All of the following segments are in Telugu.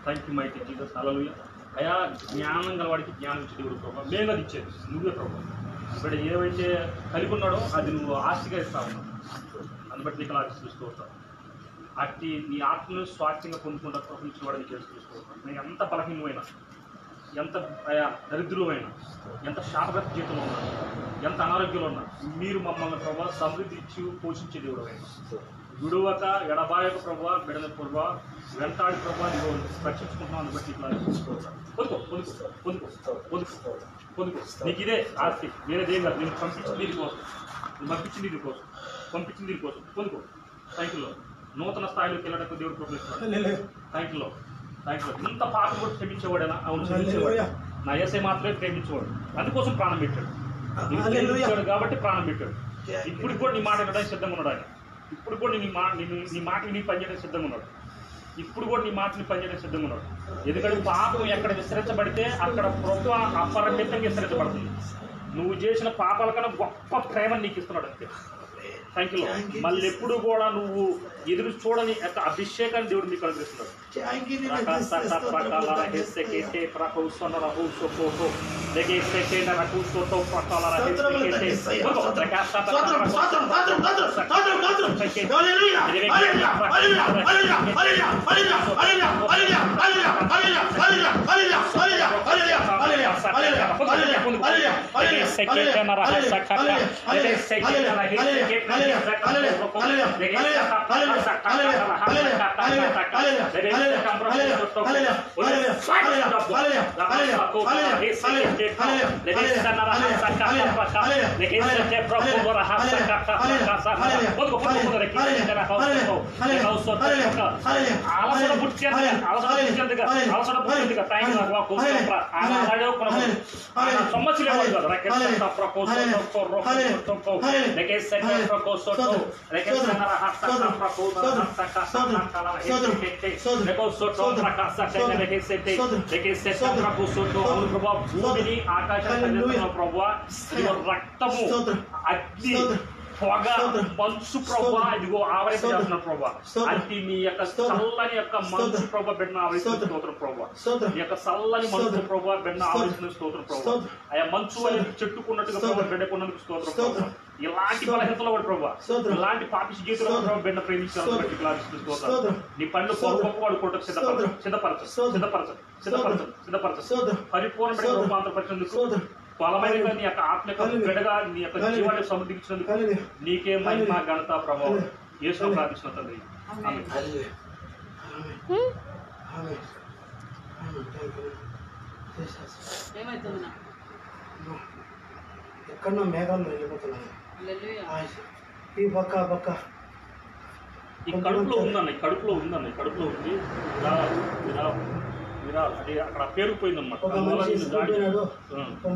థ్యాంక్ యూ మైటీ జీసస్ హల్లెలూయా. అయా జ్ఞానం గలవాడికి జ్ఞానం ఇచ్చి దేవుడు ప్రభావ మేము అది ఇచ్చేది నువ్వే ప్రభావ. ఇక్కడ ఏవైతే కలిగి ఉన్నాడో అది నువ్వు ఆస్తిగా ఇస్తా ఉన్నావు. దాన్ని బట్టి నీకు అలా చూస్తూ ఉంటావు. అట్టి నీ ఆత్మను స్వాస్థ్యంగా పొందుకుంటా ప్రపంచం వాడిని చూస్తూ ఉంటావు. నేను ఎంత బలహీనమైనా, ఎంత దరిద్రులమైనా, ఎంత శాపగ్రస్త జీవితంలో ఉన్నా, ఎంత అనారోగ్యంలో ఉన్నా మీరు మమ్మల్ని ప్రభావ సమృద్ధి ఇచ్చి పోషించే దేవుడు అయినా విడువక ఎడబాయక ప్రభావ బిడల ప్రభావ వెంటాడి ప్రభావ నువ్వు రక్షించుకుంటున్నావు. అని బట్టి ఇట్లా పొందుకో పొందుకో పొందుకో పొందుకో పొందుకో. నీకు ఇదే ఆస్తి, వేరేదేం కాదు. నేను పంపించింది దీనికోసం, నువ్వు పంపించింది దీనికోసం, పంపించింది దీనికోసం. పొందుకో. థ్యాంక్లో నూతన స్థాయిలోకి వెళ్ళడానికి దేవుడు ప్రోత్సహిస్తున్నాడు. థ్యాంక్లో థ్యాంక్లో ఇంత పాపం కూడా క్షమించేవాడైనా అవును క్షమించేవాడు. నా యేసయ్య మాత్రమే ప్రేమించేవాడు, అందుకోసం ప్రాణం పెట్టాడు. ప్రేమించాడు కాబట్టి ప్రాణం పెట్టాడు. ఇప్పుడు కూడా నీ మాట వినడానికి సిద్ధంగా ఉన్నాడు ఆయన. ఇప్పుడు కూడా నీ మాట విని పనిచేయడానికి సిద్ధంగా ఉన్నాడు. ఇప్పుడు కూడా నీ మాటని పనిచేయడానికి సిద్ధంగా ఉన్నాడు. ఎందుకంటే పాపం ఎక్కడ విస్తరించబడితే అక్కడ ప్రభువు అపరిమితంగా విస్తరించబడుతుంది. నువ్వు చేసిన పాపాల కన్నా గొప్ప ప్రేమను నీకు ఇస్తున్నాడు అంతే. Thank you. మళ్ళీ ఎప్పుడు కూడా నువ్వు ఎదురు చూడని యొక్క అభిషేకాన్ని దేవుడు మీకు అనుగ్రహిస్తున్నాడు. భూమిని ఆకాశాన్ని ప్రభావ రక్తము అగ్ని పొగ మంచు ప్రభావ ఇదిగో ఆవరించేస్తున్న ప్రభావ. అది మీ యొక్క చల్లని యొక్క మంచు ప్రభావ బిడ్డను ఆవరిస్తున్న స్తోత్రం ప్రభావ. మీ యొక్క చల్లని మంచు ప్రభావ బిడ్డను ఆవరిస్తున్న స్తోత్రం ప్రభావ. ఆయా మంచు అనేది చెట్టుకున్నట్టుగా ప్రభావ బిడ్డకున్నందుకు స్తోత్రం ప్రభావ. ఇలాంటి బలహీనతలో వాడు ప్రభావ, ఇలాంటి పాపిష్టి జీవితంలో ప్రభావ బిడ్డ ప్రేమించాలని బట్టి స్తోత్రం. నీ పనులు గొప్పవాడు కొట్టకు సిద్ధపరచ పరిపూర్ణ బిడ్డ రూపాంతరపరిచినందుకు బలమైన నీ యొక్క ఆత్మ యొక్క బిడ్డగా నీ యొక్క జీవాన్ని సమృద్ధించినందుకు నీకే మహిమ ఘనత ప్రభావం యేసులో ప్రార్థిస్తున్న తండ్రి. ఎక్కడన్నా మేఘాలు వెళ్ళిపోతున్నాయి. ఈ పక్క ఈ కడుపులో ఉందన్న, కడుపులో ఉంది. అది అక్కడ పేరుకుపోయిందన్నమాట.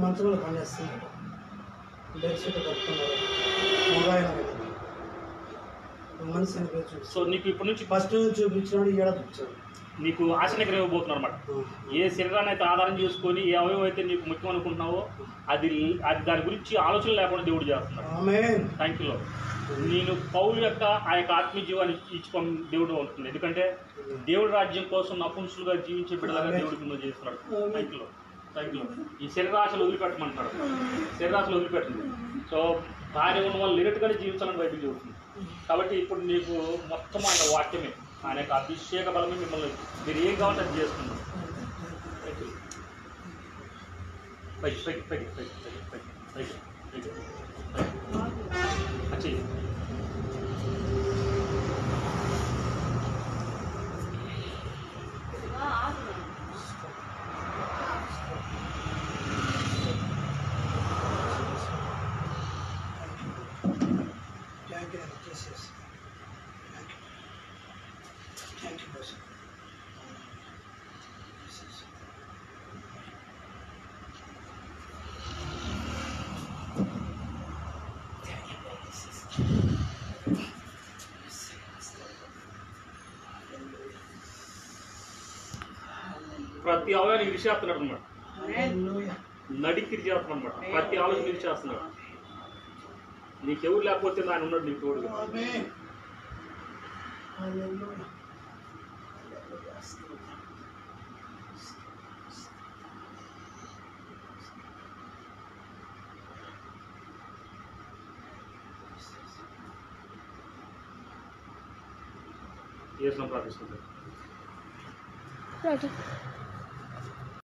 మంచంలో పనిచేస్తున్నాడు, బెడ్షీట్ కట్టుకున్నాడు, మనిషిని చూసి. సో నీకు ఇప్పటి నుంచి ఫస్ట్ చూపించాడు, ఏడా చూపించాడు. నీకు ఆశనకరం ఇవ్వబోతున్నారు అనమాట. ఏ శరీరాన్ని అయితే ఆధారం చేసుకొని ఏ అవయవం అయితే నీకు ముఖ్యం అనుకుంటున్నావో అది దాని గురించి ఆలోచన లేకుండా దేవుడు చేస్తున్నాడు. Thank you. నేను పౌలు యొక్క ఆ యొక్క ఆత్మీయ జీవాన్ని ఇచ్చుకొని దేవుడు అవుతుంది. ఎందుకంటే దేవుడి రాజ్యం కోసం నపుంసులుగా జీవించే బిడ్డలుగా దేవుడికి నువ్వు చేస్తున్నాడు. Thank you. ఈ శరీరాశలు వదిలిపెట్టమంటున్నాడు. శరీరాశలు వదిలిపెట్టింది. సో భార్య ఉన్న వాళ్ళు లిమిట్గానే జీవించాలని బయటకు చెబుతుంది. కాబట్టి ఇప్పుడు నీకు మొత్తం ఆయన వాక్యమే, ఆయన యొక్క అభిషేక బలమే మిమ్మల్ని మీరు ఏం కావాలంటే అది చేస్తున్నారు. ప్రతి అవయాన్ని విరిచేస్తున్నాడు అనమాట. నడికి విరిచేస్తున్నాడు అనమాట. ప్రతి ఆలోచన విరిచేస్తున్నాడు. నీకెవరు లేకపోతే ఆయన ఉన్నాడు నీకు తోడుగా. యేసునామములో ప్రార్థిస్తున్నాను.